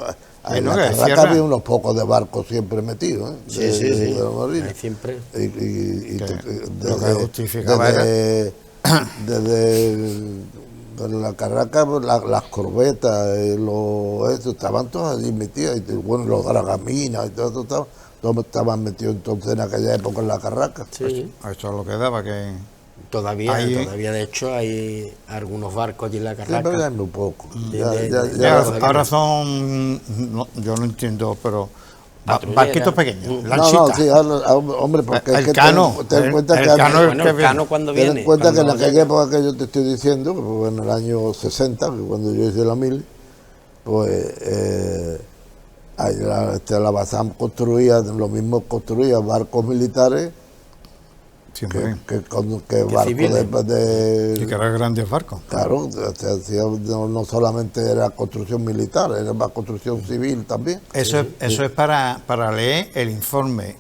en no, la que Carraca cierra. había unos pocos de barcos siempre metidos, ¿eh? de la Marina. Ahí siempre. Y Lo que justificaba desde la Carraca, las corbetas, eso, estaban todas allí metidas, y bueno, los dragaminas y todo eso, todos estaban metidos entonces en aquella época en la Carraca. Sí. Eso es lo que daba, que Todavía Ahí- de hecho, hay algunos barcos allí en la Sí, pero ya Carraca. es muy poco. De- Ya- de- ya- de- ya- ahora son, yo no entiendo, pero Patrullera. barquitos pequeños, no, lanchitas. sí, hombre, porque El es que cano, ten en cuenta el que cano es Bueno, que el Cano cuando ten viene. en cuenta que en cuando aquella llega. época que yo te estoy diciendo, que fue en el año 60, que cuando yo hice la mili, pues ahí la Bazán construía, lo mismo construía barcos militares Siempre. que barcos civiles. Y que eran grandes barcos. Claro, no solamente era construcción militar, era más construcción civil también. Eso es para leer el informe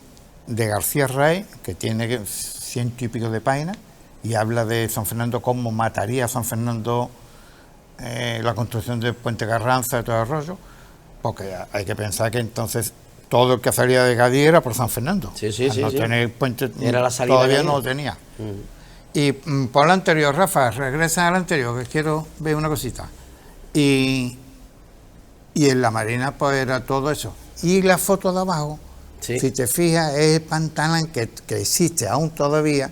de García Rey, que tiene 100 y pico de páginas, y habla de San Fernando, cómo mataría a San Fernando la construcción del puente Carranza y todo el rollo, porque hay que pensar que entonces todo el que salía de Cádiz era por San Fernando. Sí, sí, Al sí, no sí. tener puente, Era la salida todavía de no lo Cádiz. tenía. Y por lo anterior, Rafa, regresa al anterior, que quiero ver una cosita. Y en la Marina pues era todo eso. Y la foto de abajo, Sí. si te fijas, es el pantalón que existe aún todavía,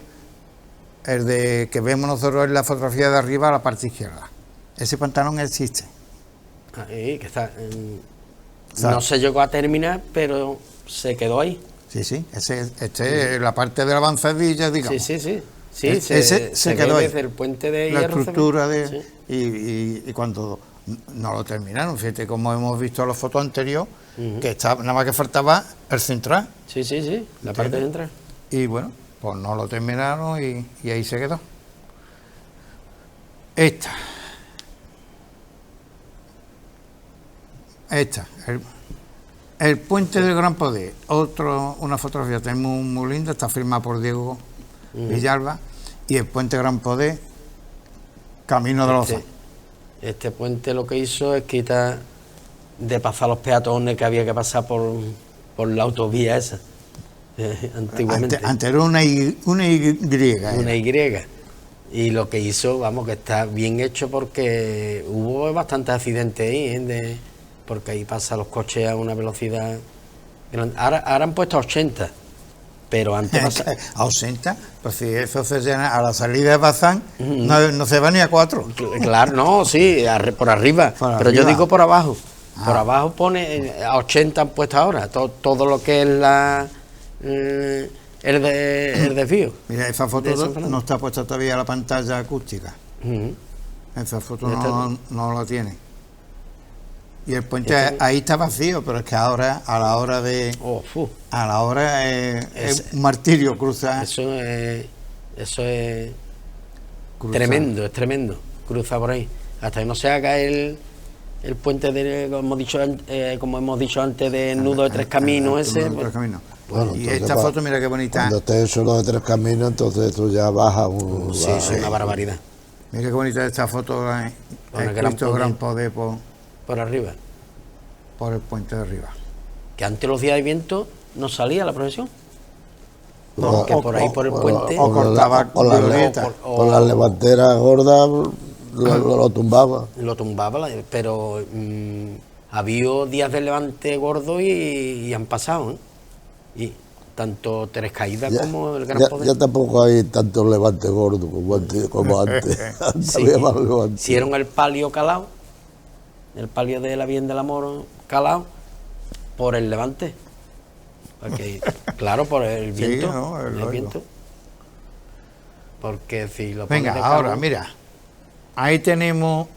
el de que vemos nosotros en la fotografía de arriba a la parte izquierda. Ese pantalón existe. Ahí, que está. O sea, No se llegó a terminar, pero se quedó ahí. Sí, sí, este es la parte de la avanzadilla, digamos. Sí, sí, sí. Sí, Ese se quedó ve ahí. desde el puente de La hierro. estructura de... Sí. Y cuando no lo terminaron, fíjate como hemos visto en la foto anterior, que estaba, nada más que faltaba el central. Sí, sí, sí, la parte de entrada. Y bueno, pues no lo terminaron y ahí se quedó. Esta, el puente del Gran Poder, una fotografía tenemos muy linda, está firmada por Diego Villalba, y el puente Gran Poder, Camino de los Ozos. Este puente lo que hizo es quitar de pasar los peatones que había que pasar por la autovía esa, antiguamente. Antes era una Y. Una Y. Y lo que hizo, vamos, que está bien hecho porque hubo bastantes accidentes ahí, porque ahí pasan los coches a una velocidad grande. Ahora han puesto a 80, pero antes pasaba... A 80, pues si eso se llena a la salida de Bazán, no se va ni a 4. Claro, no, sí, por arriba, Por pero yo arriba. digo por abajo. Por abajo pone a 80 han puesto ahora, todo lo que es el desvío. Mira, esa de foto San Fernando. no está puesta todavía la pantalla acústica. Ujú. Esa foto Ya está. no la tiene. Y el puente ahí está vacío, pero es que ahora, a la hora es un martirio cruzar. Eso es cruzar. tremendo, es tremendo. Cruza por ahí. Hasta que no se haga el puente como hemos dicho antes, de nudo de tres caminos El ese. nudo de tres caminos. Bueno, Y entonces, esta foto, mira qué bonita. Cuando esté solo de 3 caminos, entonces eso ya baja Sí, es una barbaridad. Mira qué bonita esta foto. Con el El Gran Cristo Gran Poder Por arriba. por el puente de arriba. Que antes los días de viento no salía la procesión. O- Porque por ahí, por el puente. o cortaba con la- glorieta. con las levanteras gordas lo tumbaba. Lo tumbaba, pero había días de levante gordo y han pasado, ¿eh? Y tanto Tres Caídas como el Gran Poder. Ya tampoco hay tantos levantes gordos como antes. Antes Sí, había más levantes. hicieron el palio calado, el palio de la Virgen del Amor calado, por el levante. Porque, claro, por el Sí, viento. no, es el lógico. viento. Porque si lo pones Venga, de ahora, cabo- mira. Ahí tenemos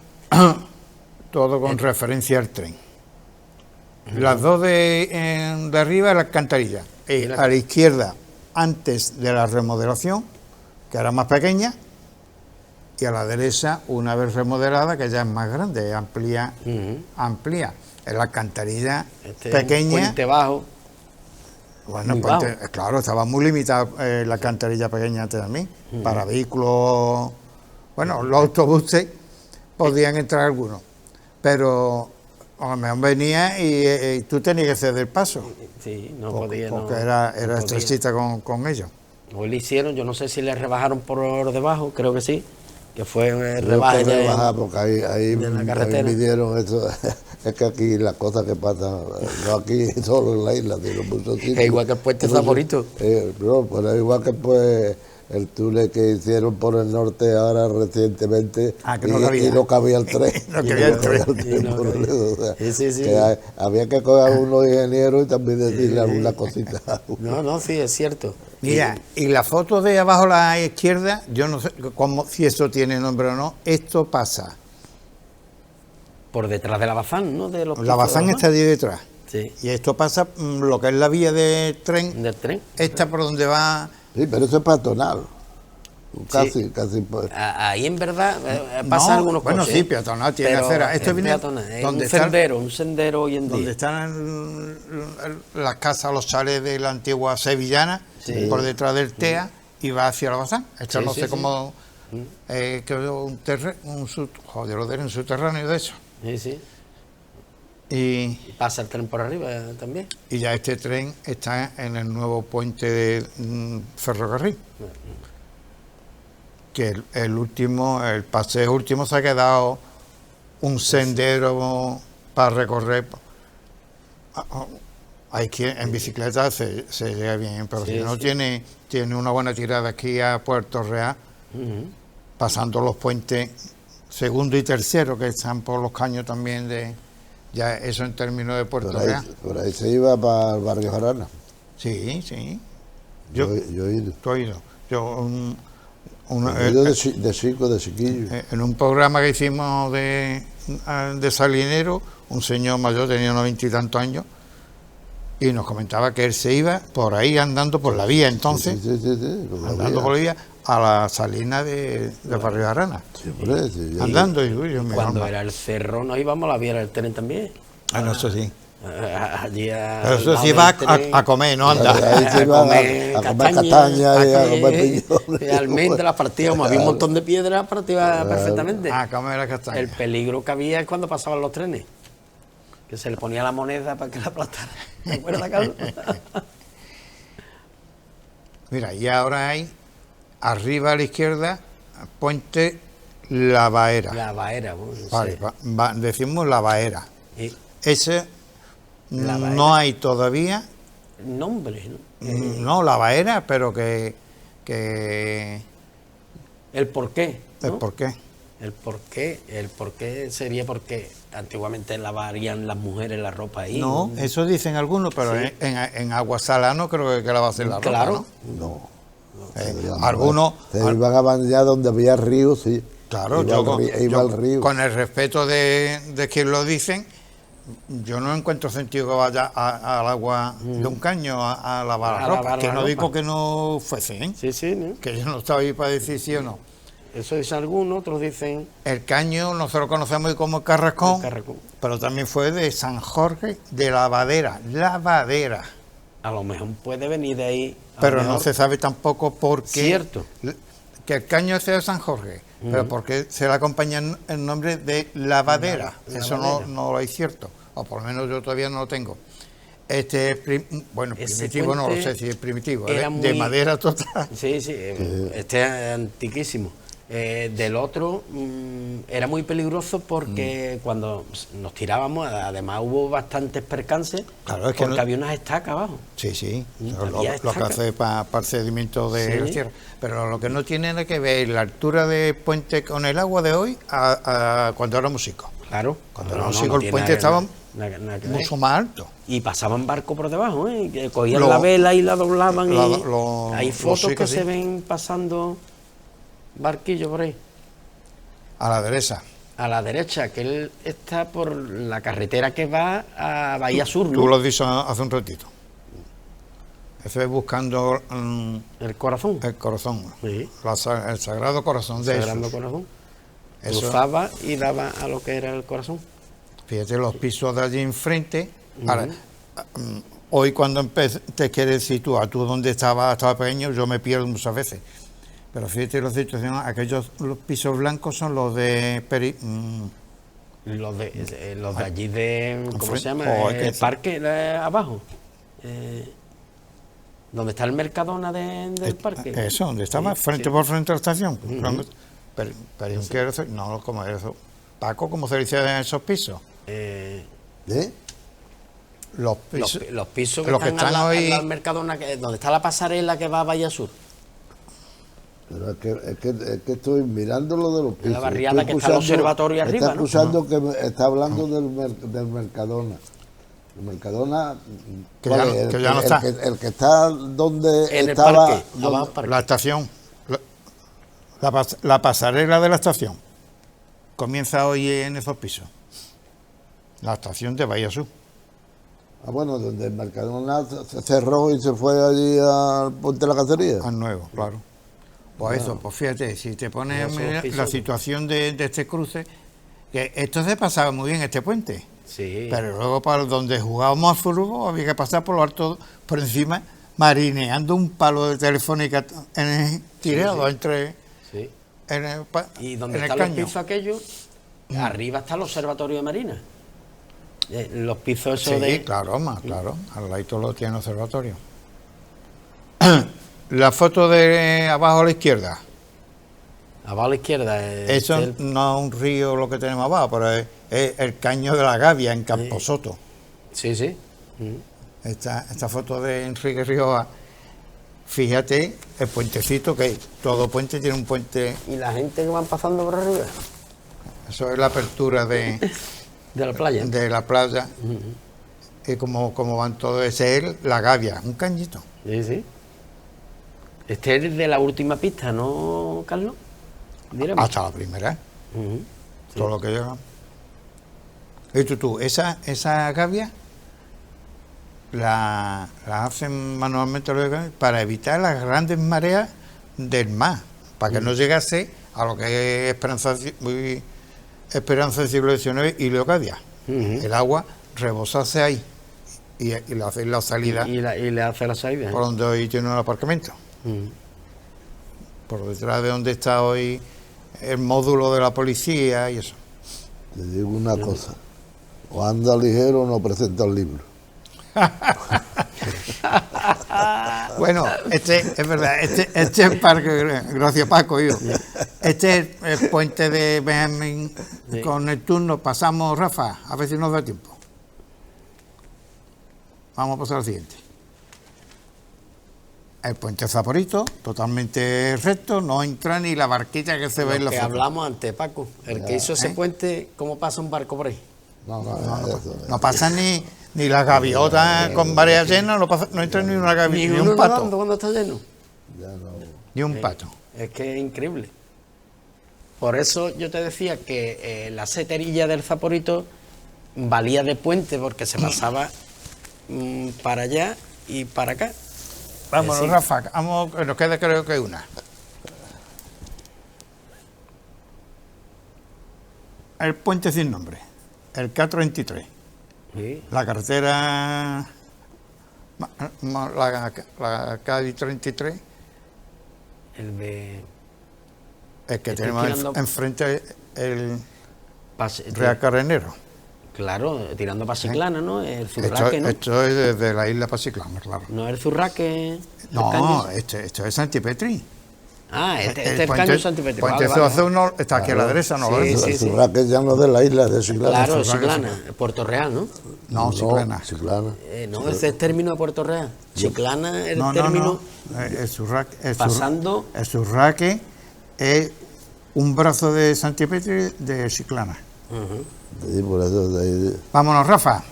todo con referencia al tren. Las dos de arriba, la alcantarilla. A la izquierda, antes de la remodelación, que era más pequeña, y a la derecha, una vez remodelada, que ya es más grande, amplía. En la alcantarilla Este es un pequeña. puente bajo. Bueno, muy puente- bajo. claro, estaba muy limitada la alcantarilla pequeña antes de mí. Para vehículos, bueno, los autobuses podían entrar algunos, pero a lo mejor venía y tú tenías que ceder paso, Sí, no porque, podía. porque no- era no podía. estrechita con ellos. Hoy le hicieron, yo no sé si le rebajaron por debajo, creo que sí, que fue Creo rebaja que ya rebajar, porque ahí de la carretera. midieron eso. Es que aquí las cosas que pasan, no aquí solo en la isla, sino en muchos sitios. Es igual que el puente Saborito. No, pero es igual que pues el túnel que hicieron por el norte ahora recientemente Que no cabía. y no cabía el tren. No cabía el tren. Y no por cabía. eso, o sea, Sí. que había que coger a unos ingenieros y también decirle alguna cosita. No, sí, es cierto. Mira, y la foto de abajo a la izquierda, yo no sé si eso tiene nombre o no, esto pasa. Por detrás de la Bazán, ¿no? De los La Bazán está allí detrás. Sí. Y esto pasa, lo que es la vía de tren, Del tren. esta por donde va... Sí, pero eso es peatonal. Casi, casi. Ahí en verdad pasan No, algunos bueno, coches. sí, peatonal, tiene pero acera. Esto es viene peatonal, es donde un sendero hoy en donde día. están las casas, los chalets de la antigua sevillana, Sí. por detrás del TEA, y va hacia la Bazán. Esto Sí, no sí, sé sí. cómo... quedó un subterráneo de eso. Sí, sí. Y, Y pasa el tren por arriba también. y ya este tren está en el nuevo puente de ferrocarril. Que el último, el paseo último se ha quedado un sendero para recorrer. Hay quien en bicicleta se llega bien, pero Sí, si no sí. tiene una buena tirada aquí a Puerto Real, Ujú. pasando los puentes segundo y tercero que están por los caños también de ya eso en términos de Puerto Real. Por ahí se iba para el barrio Jarana. Sí, sí. Yo he ido. Tú has ido. Yo He ido de chico, de chiquillo. en un programa que hicimos de Salinero, un señor mayor, tenía 90 y tantos años, y nos comentaba que él se iba por ahí andando por la vía entonces, Sí, andando por la vía a la salina de Barrio Arana, Sí, hombre, sí, yo- andando y uy, Dios mío, Cuando mamá. era el cerro nos íbamos a la vía del tren también. Ah, no, eso sí. Allí Pero eso sí va a comer, no anda. Ahí se iba a comer castaña y a comer piñones. Almendras partíamos, había un montón de piedras partidas perfectamente. A comer la castaña. El peligro que había es cuando pasaban los trenes, que se le ponía la moneda para que la aplastara. ¿Te acuerdas, Carlos? Mira, y ahora hay arriba a la izquierda Puente La Baera. La vaera, bueno, no Vale, sé. decimos La Baera. Y Ese La Baera. no hay todavía. nombre, ¿no? No, La Baera, pero que El por qué, ¿no? ¿por qué? El por qué sería porque antiguamente lavarían las mujeres la ropa ahí. No, eso dicen algunos, pero Sí. en Aguasala no creo que la va a hacer la ropa, Claro. ¿no? No. Algunos, Se iban a bañar donde había río, sí. claro, iba, yo, iba al río. con el respeto de quien lo dicen, yo no encuentro sentido que vaya al agua de un caño a lavar la A ropa, lavar que la no ropa. digo que no fuese, ¿eh? Sí, sí, ¿no? Que yo no estaba ahí para decir sí o no. Eso dicen algunos, otros dicen El caño nosotros conocemos como Carrascón, el Carrascón. pero también fue de San Jorge de Lavadera, A lo mejor puede venir de ahí. a lo pero no mejor- se sabe tampoco por qué. Cierto. Que el caño sea de San Jorge, pero porque se le acompaña el nombre de Lavadera. Eso Lavadera. no lo hay cierto, o por lo menos yo todavía no lo tengo. Este es bueno, Ese primitivo no lo puente sé si es primitivo, era de muy- madera total. Sí, sí, este es antiquísimo. Del otro era muy peligroso porque cuando nos tirábamos, además hubo bastantes percances, Claro, es que porque no- había unas estacas abajo. Sí, sí, Había lo que estaca. hace para el sedimento de Sí. la tierra. Pero lo que no tiene nada que ver la altura del puente con el agua de hoy a cuando éramos chicos. Claro. Cuando éramos chicos el puente estaba nada que ver. mucho más alto. Y pasaban barcos por debajo, ¿eh? Que cogían Lo- la vela y la doblaban. Hay lo fotos sí que que sí. se ven pasando barquillos por ahí. A la derecha. A la derecha, que él está por la carretera que va a Bahía Sur, Tú ¿no? lo has dicho hace un ratito. Eso es buscando El corazón. el corazón, Sí. el sagrado corazón de Sagrado Jesús. Corazón. Eso, Cruzaba y daba a lo que era el corazón. fíjate los pisos de allí enfrente. Ahora, hoy cuando te quieres situar, tú donde estaba pequeño, yo me pierdo muchas veces. Pero fíjate la situación, los pisos blancos son los de Los de allí de. ¿Cómo Enfrente- se llama? Oh, es que El sí. parque abajo. Donde está el Mercadona del parque. Eso, donde estaba, Sí, frente sí. por frente a la estación. Pero quiero decir, no, como eso. Paco, ¿cómo se dice en esos pisos? ¿Eh? Los Los, pisos. los pisos que los que están, están hoy- al lado del Mercadona, donde está la pasarela que va a Bahía Sur. Pero es que estoy mirando lo de los pisos. la barriada Estoy que está el escuchando- observatorio arriba, Está ¿no? escuchando que está hablando del Mercadona. El Mercadona, Que ¿cuál ya no- es? que ya no está. El que está donde En el estaba. parque, donde- abajo del parque. La estación, la pasarela de la estación, comienza hoy en esos pisos. La estación de Bahía Sur. Ah, bueno, donde el Mercadona se cerró y se fue allí al Puente de la Cacería. Al nuevo, claro. Pues eso, pues fíjate, si te pones Esos la episodios. situación de este cruce, que esto se pasaba muy bien, este puente. Sí. Pero luego para donde jugábamos a fútbol había que pasar por lo alto, por encima, marineando un palo de telefónica tirado sí. entre Sí. Y donde en el están los caño. pisos aquellos, arriba está el observatorio de Marina. Los pisos esos Sí, de... claro, más claro. Al lado lo tiene observatorio. La foto de abajo a la izquierda. Abajo a la izquierda. Eso no es un río lo que tenemos abajo, pero es el caño de la Gavia en Camposoto. Sí, sí. Esta foto de Enrique Rioja, fíjate el puentecito que hay. Todo puente tiene un puente. Y la gente que van pasando por arriba. Eso es la apertura de De la playa. la playa. Y como van todos, ese es la Gavia, un cañito. Sí, sí. Este es de la última pista, ¿no, Carlos? Diremos. Hasta la primera, Ujú. todo lo que llega. Y tú, esa Gavia la hacen manualmente para evitar las grandes mareas del mar, para que no llegase a lo que es Esperanza del siglo XIX y Leocadia. El agua rebosase ahí y le hace la salida Y le hace la salida. por donde hoy tiene un aparcamiento. Por detrás de donde está hoy el módulo de la policía y eso. Te digo una cosa, o anda ligero o no presenta el libro. Bueno, es verdad, este es el parque, gracias Paco, yo. Este es el puente de Benjamín con Neptuno. Pasamos, Rafa, a ver si nos da tiempo. Vamos a pasar al siguiente. El puente Zaporito, totalmente recto, no entra ni la barquita que se ve en la que foto. hablamos antes, Paco. El que hizo ese puente, ¿cómo pasa un barco por ahí? No pasa ni la gaviota con varias llenas, no entra ni una gaviota, ni un uno nadando pato. cuando está lleno. Ni un pato. Es que es increíble. Por eso yo te decía que la seterilla del Zaporito valía de puente porque se pasaba para allá y para acá. Vámonos, Sí. Rafa, vamos, nos queda creo que una. El puente sin nombre, el K33, Sí. la carretera, la K33, El de... el que Estoy tenemos tirando- enfrente el Pase- Real Carrenero. Claro, tirando para Chiclana, ¿no? El Zurraque, ¿no? Esto es desde la isla Pasiclama, claro. No el Zurraque. No, el caño. esto es Santipetri. Este es el caño Santipetri. Puente Azul no, está aquí a la derecha, ¿no? Sí, ¿verdad? sí, El Zurraque ya no es de la isla, es de Chiclana. Claro, Zurraque, Chiclana, Puerto Real, ¿no? No, Chiclana. Chiclana. No, ese es término de Puerto Real. Chiclana es el No, término El Zurraque, pasando... el Zurraque es un brazo de Santipetri de Chiclana. Sí, por eso Vámonos, Rafa.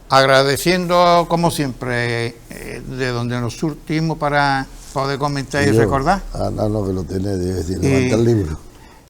Agradeciendo, como siempre, de donde nos surtimos para poder comentar y recordar. Ah, no, que lo tiene, levanta el libro.